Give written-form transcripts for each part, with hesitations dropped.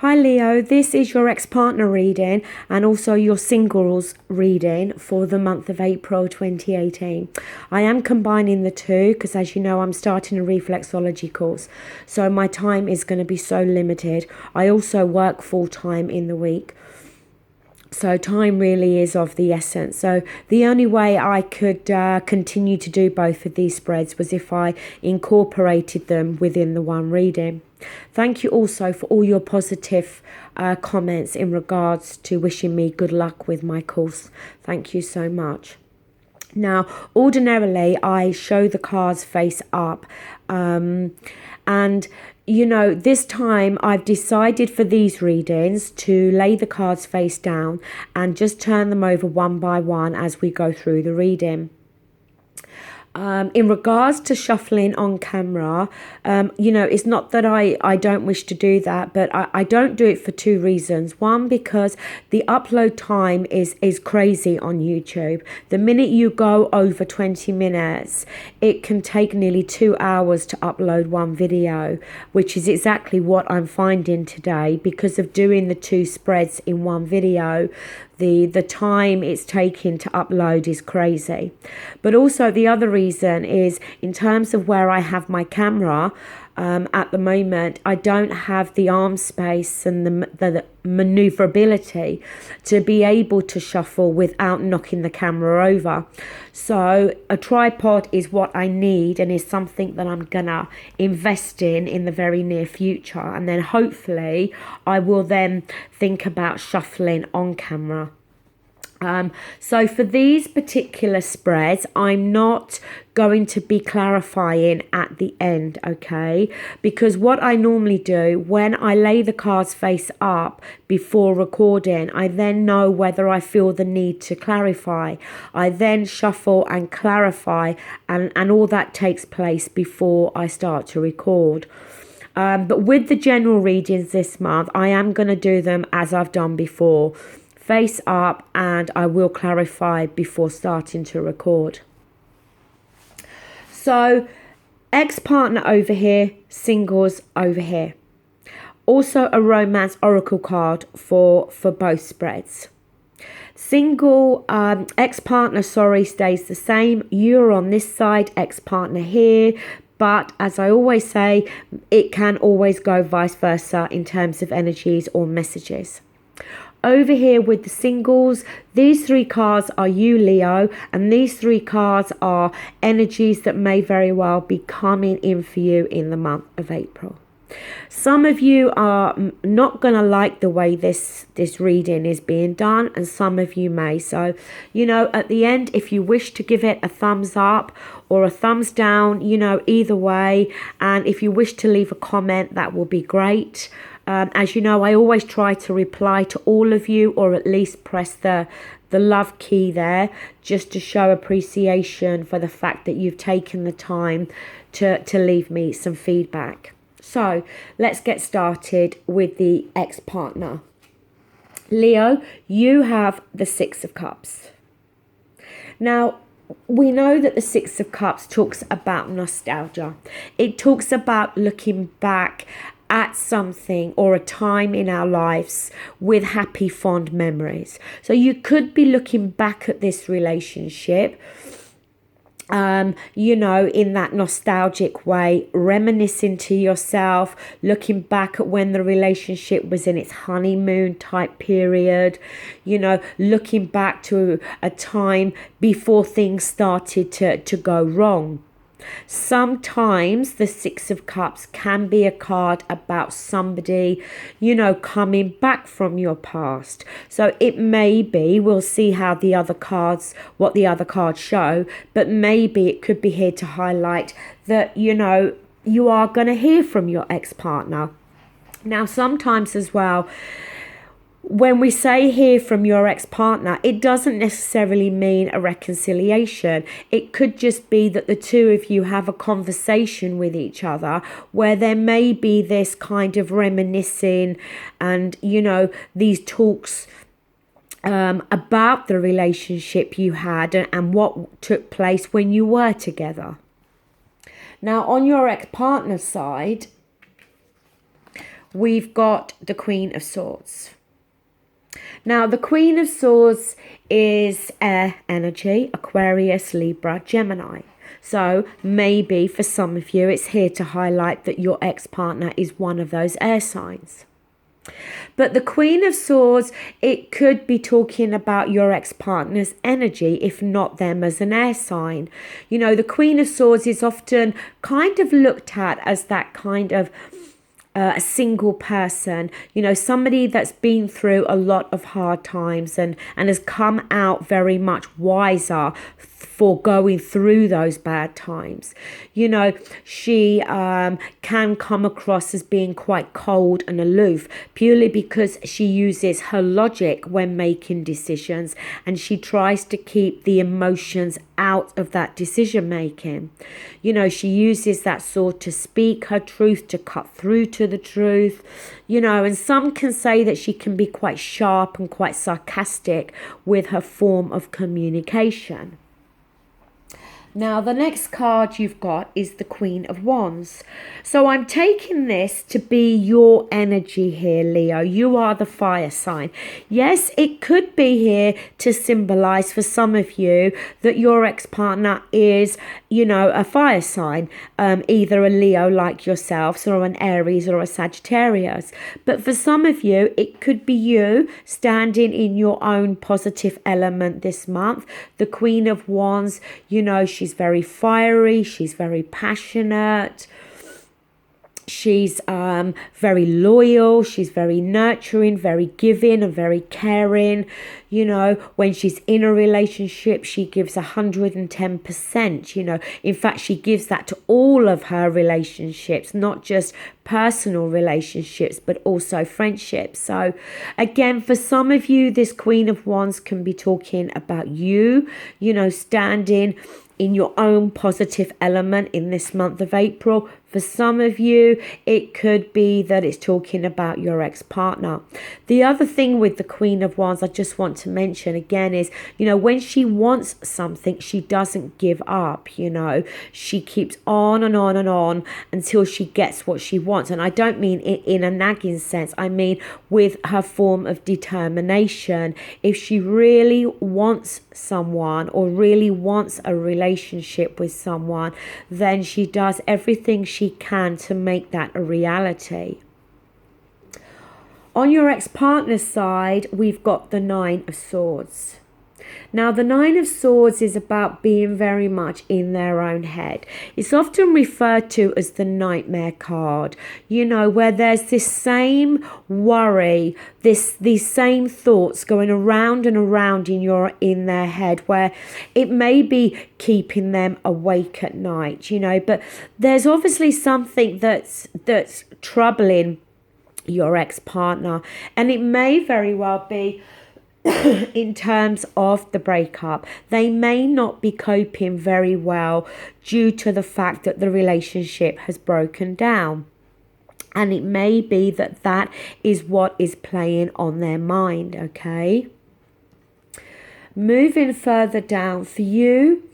Hi Leo, this is your ex-partner reading and also your singles reading for the month of April 2018. I am combining the two because, as you know, I'm starting a reflexology course, so my time is going to be so limited. I also work full-time in the week, so time really is of the essence. So the only way I could continue to do both of these spreads was if I incorporated them within the one reading. Thank you also for all your positive comments in regards to wishing me good luck with my course. Thank you so much. Now, ordinarily, I show the cards face up, and you know, this time I've decided for these readings to lay the cards face down and just turn them over one by one as we go through the reading. In regards to shuffling on camera, you know, it's not that I don't wish to do that, but I don't do it for two reasons. One, because the upload time is crazy on YouTube. The minute you go over 20 minutes, it can take nearly 2 hours to upload one video, which is exactly what I'm finding today because of doing the two spreads in one video. The time it's taking to upload is crazy. But also the other reason is in terms of where I have my camera at the moment, I don't have the arm space and the maneuverability to be able to shuffle without knocking the camera over. So a tripod is what I need and is something that I'm gonna invest in the very near future, and then hopefully I will then think about shuffling on camera. So for these particular spreads, I'm not going to be clarifying at the end, okay? Because what I normally do when I lay the cards face up before recording, I then know whether I feel the need to clarify. I then shuffle and clarify, and all that takes place before I start to record. But with the general readings this month, I am going to do them as I've done before. Face up, and I will clarify before starting to record. So ex-partner over here, singles over here. Also a romance oracle card for both spreads. Single ex-partner, stays the same. You're on this side, ex-partner here. But as I always say, it can always go vice versa in terms of energies or messages. Over here with the singles, these three cards are you, Leo, and these three cards are energies that may very well be coming in for you in the month of April. Some of you are not going to like the way this reading is being done, and some of you may. So, you know, at the end, if you wish to give it a thumbs up or a thumbs down, you know, either way, and if you wish to leave a comment, that will be great. As you know, I always try to reply to all of you, or at least press the love key there, just to show appreciation for the fact that you've taken the time to leave me some feedback. So let's get started with the ex-partner. Leo, you have the Six of Cups. Now, we know that the Six of Cups talks about nostalgia. It talks about looking back at something or a time in our lives with happy, fond memories. So you could be looking back at this relationship, you know, in that nostalgic way, reminiscing to yourself, looking back at when the relationship was in its honeymoon type period, you know, looking back to a time before things started to go wrong. Sometimes the Six of Cups can be a card about somebody, you know, coming back from your past. So it may be, we'll see how the other cards, what the other cards show, but maybe it could be here to highlight that, you know, you are going to hear from your ex-partner. Now, sometimes as well, when we say hear from your ex-partner, it doesn't necessarily mean a reconciliation. It could just be that the two of you have a conversation with each other where there may be this kind of reminiscing and, you know, these talks about the relationship you had and what took place when you were together. Now, on your ex-partner side, we've got the Queen of Swords. Now, the Queen of Swords is air energy, Aquarius, Libra, Gemini. So maybe for some of you, it's here to highlight that your ex-partner is one of those air signs. But the Queen of Swords, it could be talking about your ex-partner's energy, if not them as an air sign. You know, the Queen of Swords is often kind of looked at as that kind of a single person, you know, somebody that's been through a lot of hard times and has come out very much wiser for going through those bad times. You know, she can come across as being quite cold and aloof purely because she uses her logic when making decisions, and she tries to keep the emotions out of that decision making. You know, she uses that sword to speak her truth, to cut through to the truth, you know, and some can say that she can be quite sharp and quite sarcastic with her form of communication. Now, the next card you've got is the Queen of Wands. So I'm taking this to be your energy here, Leo. You are the fire sign. Yes, it could be here to symbolize for some of you that your ex-partner is, you know, a fire sign, either a Leo like yourselves or an Aries or a Sagittarius. But for some of you, it could be you standing in your own positive element this month. The Queen of Wands, you know, she's very fiery, she's very passionate, she's very loyal, she's very nurturing, very giving and very caring. You know, when she's in a relationship, she gives 110%, you know. In fact, she gives that to all of her relationships, not just personal relationships, but also friendships. So again, for some of you, this Queen of Wands can be talking about you, you know, standing in your own positive element in this month of April. For some of you, it could be that it's talking about your ex-partner. The other thing with the Queen of Wands I just want to mention again is, you know, when she wants something, she doesn't give up, you know. She keeps on and on and on until she gets what she wants. And I don't mean in a nagging sense. I mean with her form of determination. If she really wants someone or really wants a relationship with someone, then she does everything she can to make that a reality. On your ex-partner's side, we've got the Nine of Swords. Now, the Nine of Swords is about being very much in their own head. It's often referred to as the nightmare card, you know, where there's this same worry, these same thoughts going around and around in their head, where it may be keeping them awake at night, you know, but there's obviously something that's troubling your ex-partner, and it may very well be in terms of the breakup. They may not be coping very well due to the fact that the relationship has broken down. And it may be that that is what is playing on their mind, okay? Moving further down for you,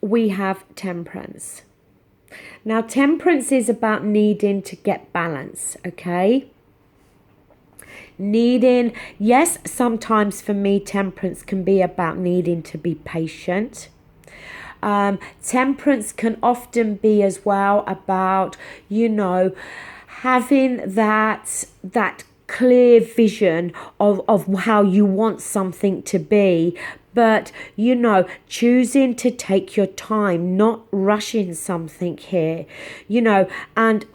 we have Temperance. Now, Temperance is about needing to get balance, okay? Needing, yes, sometimes for me, Temperance can be about needing to be patient. Temperance can often be as well about, you know, having that clear vision of how you want something to be, but, you know, choosing to take your time, not rushing something here, you know. And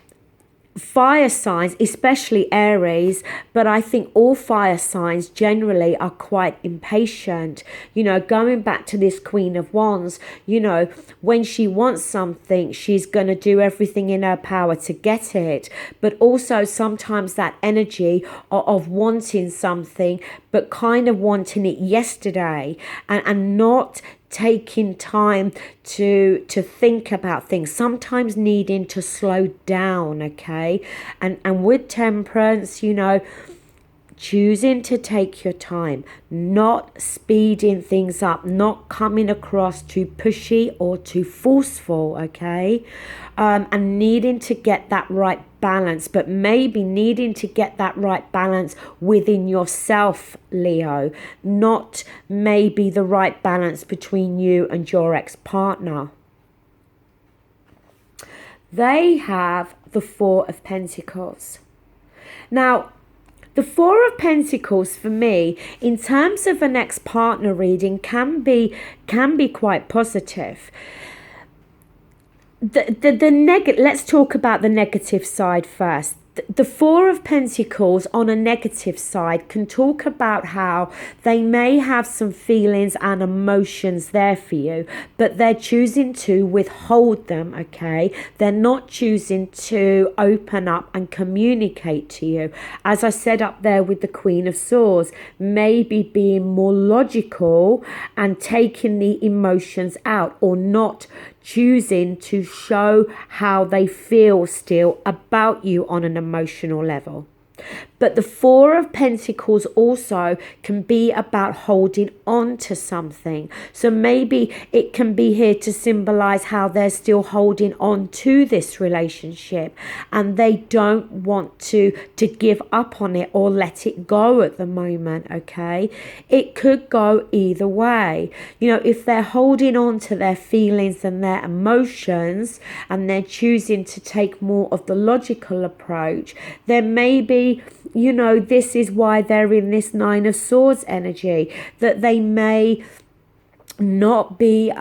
fire signs, especially Aries, but I think all fire signs generally are quite impatient. You know, going back to this Queen of Wands, you know, when she wants something, she's going to do everything in her power to get it. But also sometimes that energy of wanting something, but kind of wanting it yesterday and not taking time to think about things, sometimes needing to slow down, okay? And with Temperance, you know, choosing to take your time, not speeding things up, not coming across too pushy or too forceful, okay? And needing to get that right balance, but maybe needing to get that right balance within yourself, Leo, not maybe the right balance between you and your ex-partner. They have the Four of Pentacles. Now, the Four of Pentacles for me, in terms of an ex-partner reading, can be quite positive. Let's talk about the negative side first. The Four of Pentacles on a negative side can talk about how they may have some feelings and emotions there for you, but they're choosing to withhold them, okay? They're not choosing to open up and communicate to you. As I said up there with the Queen of Swords, maybe being more logical and taking the emotions out, or not choosing to show how they feel still about you on an emotional level. But the Four of Pentacles also can be about holding on to something. So maybe it can be here to symbolize how they're still holding on to this relationship and they don't want to give up on it or let it go at the moment, okay? It could go either way. You know, if they're holding on to their feelings and their emotions and they're choosing to take more of the logical approach, then maybe, you know, this is why they're in this Nine of Swords energy, that they may not be,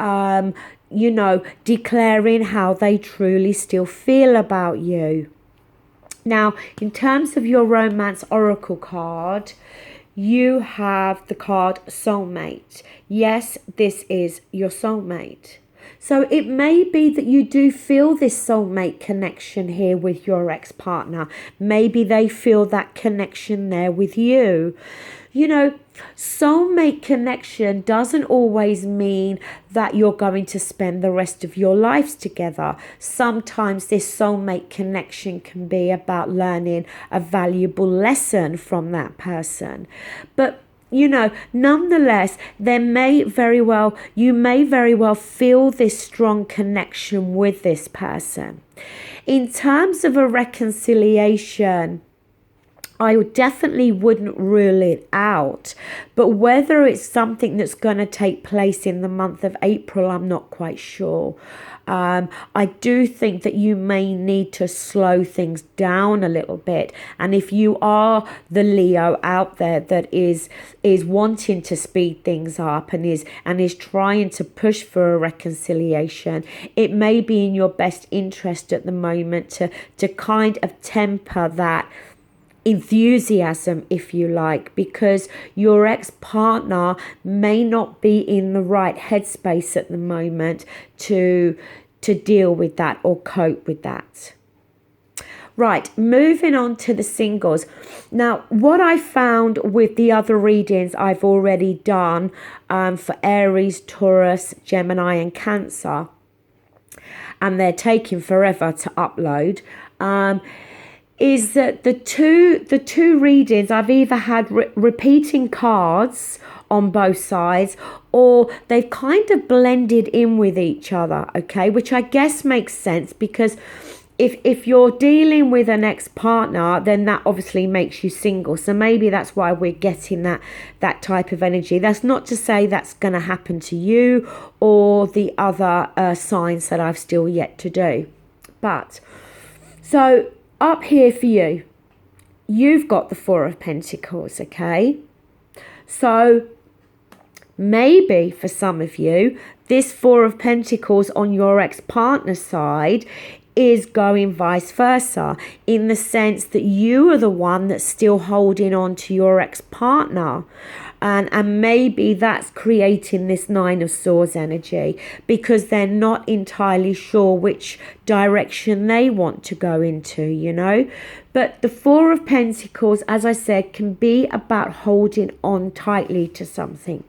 you know, declaring how they truly still feel about you. Now, in terms of your romance oracle card, you have the card soulmate. Yes, this is your soulmate. So it may be that you do feel this soulmate connection here with your ex-partner. Maybe they feel that connection there with you. You know, soulmate connection doesn't always mean that you're going to spend the rest of your lives together. Sometimes this soulmate connection can be about learning a valuable lesson from that person. But you know, nonetheless, you may very well feel this strong connection with this person. In terms of a reconciliation, I definitely wouldn't rule it out, but whether it's something that's going to take place in the month of April, I'm not quite sure. I do think that you may need to slow things down a little bit, and if you are the Leo out there that is wanting to speed things up and is trying to push for a reconciliation, it may be in your best interest at the moment to kind of temper that enthusiasm, if you like, because your ex-partner may not be in the right headspace at the moment to deal with that or cope with that. Right, moving on to the singles. Now, what I found with the other readings I've already done for Aries, Taurus, Gemini and Cancer, and they're taking forever to upload, is that the two readings I've either had repeating cards on both sides, or they've kind of blended in with each other, okay, which I guess makes sense, because if you're dealing with an ex-partner, then that obviously makes you single. So maybe that's why we're getting that type of energy. That's not to say that's going to happen to you or the other signs that I've still yet to do. But so up here for you, you've got the Four of Pentacles, okay? So maybe for some of you, this Four of Pentacles on your ex-partner side is going vice versa, in the sense that you are the one that's still holding on to your ex-partner. And maybe that's creating this Nine of Swords energy, because they're not entirely sure which direction they want to go into, you know. But the Four of Pentacles, as I said, can be about holding on tightly to something.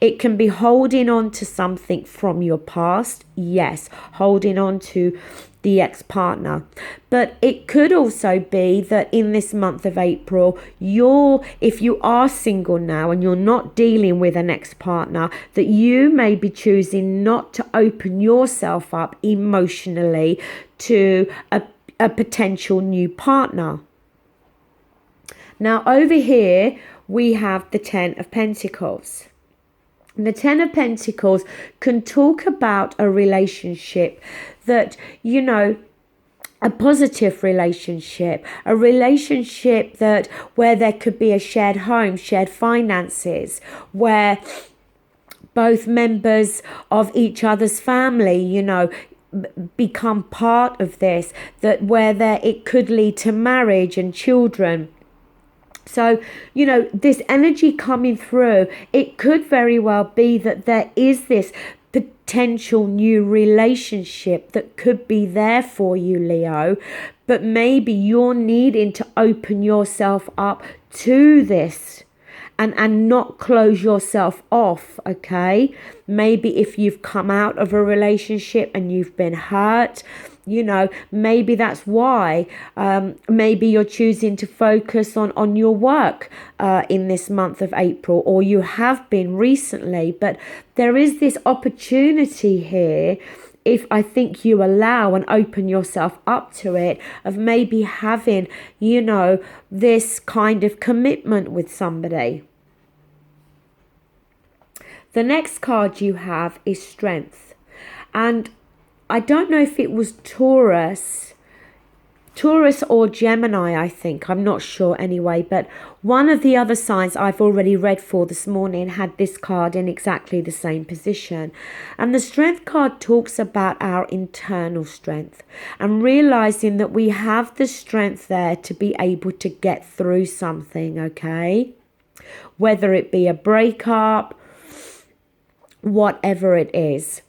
It can be holding on to something from your past, yes, holding on to the ex-partner. But it could also be that in this month of April, if you are single now and you're not dealing with an ex-partner, that you may be choosing not to open yourself up emotionally to a potential new partner. Now over here, we have the Ten of Pentacles. The Ten of Pentacles can talk about a relationship that, a positive relationship, a relationship that where there could be a shared home, shared finances, where both members of each other's family, become part of this, that where it could lead to marriage and children. So, this energy coming through, it could very well be that there is this potential new relationship that could be there for you, Leo, but maybe you're needing to open yourself up to this and not close yourself off, okay? Maybe if you've come out of a relationship and you've been hurt, maybe that's why. Maybe you're choosing to focus on your work in this month of April, or you have been recently, but there is this opportunity here, if I think you allow and open yourself up to it, of maybe having, this kind of commitment with somebody. The next card you have is Strength. And I don't know if it was Taurus or Gemini, I think. I'm not sure anyway. But one of the other signs I've already read for this morning had this card in exactly the same position. And the Strength card talks about our internal strength and realizing that we have the strength there to be able to get through something, okay? Whether it be a breakup, whatever it is.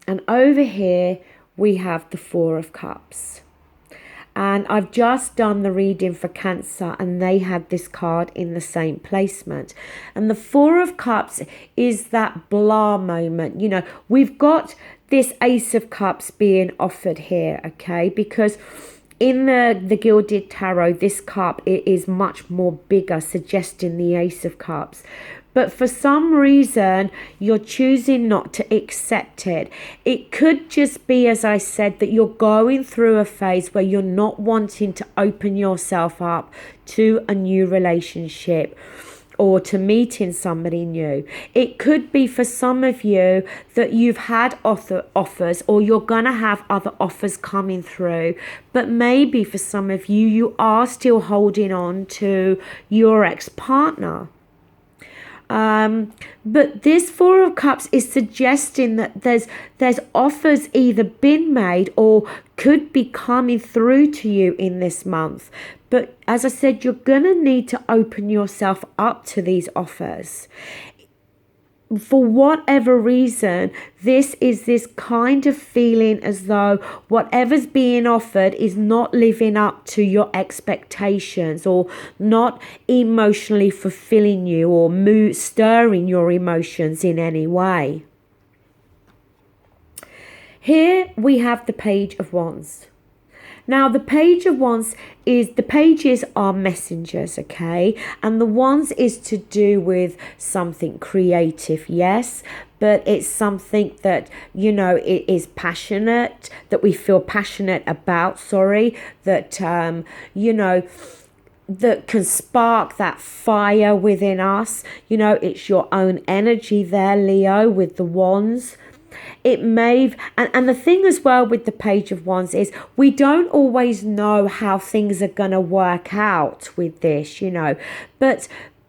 And over here, we have the Four of Cups. And I've just done the reading for Cancer and they had this card in the same placement. And the Four of Cups is that blah moment. We've got this Ace of Cups being offered here, okay? Because in the Gilded Tarot, this cup, it is much more bigger, suggesting the Ace of Cups. But for some reason, you're choosing not to accept it. It could just be, as I said, that you're going through a phase where you're not wanting to open yourself up to a new relationship or to meeting somebody new. It could be for some of you that you've had offers or you're going to have other offers coming through. But maybe for some of you, you are still holding on to your ex-partner. But this Four of Cups is suggesting that there's offers either been made or could be coming through to you in this month. But as I said, you're going to need to open yourself up to these offers. For whatever reason, this is this kind of feeling as though whatever's being offered is not living up to your expectations or not emotionally fulfilling you or stirring your emotions in any way. Here we have the Page of Wands. Now, the Page of Wands the pages are messengers, okay? And the Wands is to do with something creative, yes, but it's something that, it is passionate, that we feel passionate about, that, that can spark that fire within us. It's your own energy there, Leo, with the Wands. It may, and the thing as well with the Page of Wands is we don't always know how things are going to work out with this, but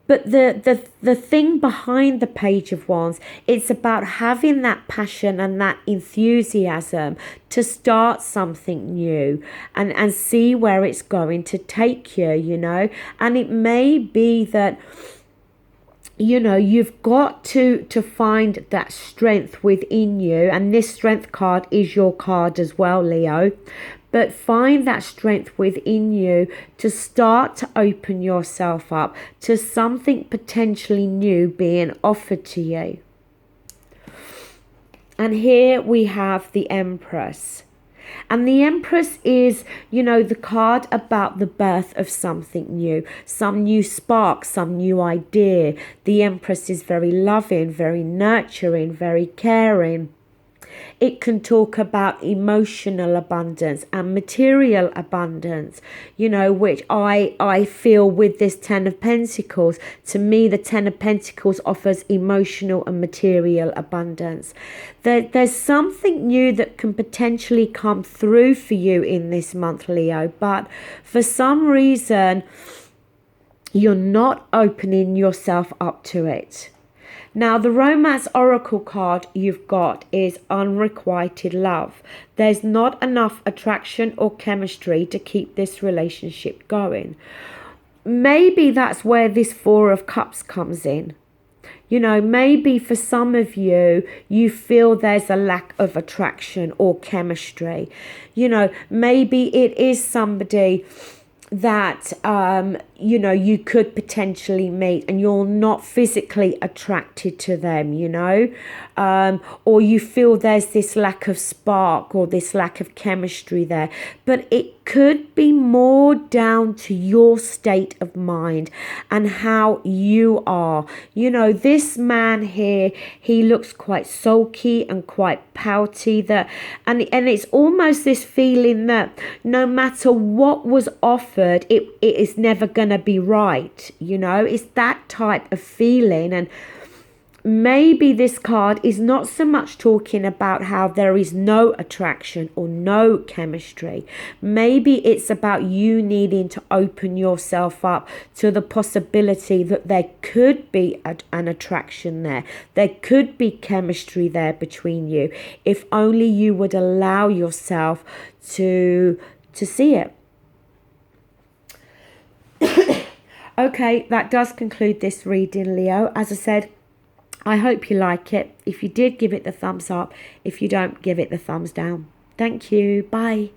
the thing behind the Page of Wands, it's about having that passion and that enthusiasm to start something new and see where it's going to take you, and it may be that you've got to find that strength within you. And this Strength card is your card as well, Leo. but find that strength within you to start to open yourself up to something potentially new being offered to you. And here we have the Empress. And the Empress is, the card about the birth of something new, some new spark, some new idea. The Empress is very loving, very nurturing, very caring. It can talk about emotional abundance and material abundance, which I feel with this Ten of Pentacles. To me, the Ten of Pentacles offers emotional and material abundance. There's something new that can potentially come through for you in this month, Leo, but for some reason, you're not opening yourself up to it. Now, the Romance Oracle card you've got is unrequited love. There's not enough attraction or chemistry to keep this relationship going. Maybe that's where this Four of Cups comes in. Maybe for some of you, you feel there's a lack of attraction or chemistry. Maybe it is somebody that you could potentially meet and you're not physically attracted to them, or you feel there's this lack of spark or this lack of chemistry there. But it could be more down to your state of mind and how you are. This man here, he looks quite sulky and quite pouty, and it's almost this feeling that no matter what was offered, it is never going to be right. It's that type of feeling. And maybe this card is not so much talking about how there is no attraction or no chemistry. Maybe it's about you needing to open yourself up to the possibility that there could be an attraction there. There could be chemistry there between you, if only you would allow yourself to see it. Okay, that does conclude this reading, Leo. As I said, I hope you like it. If you did, give it the thumbs up. If you don't, give it the thumbs down. Thank you. Bye.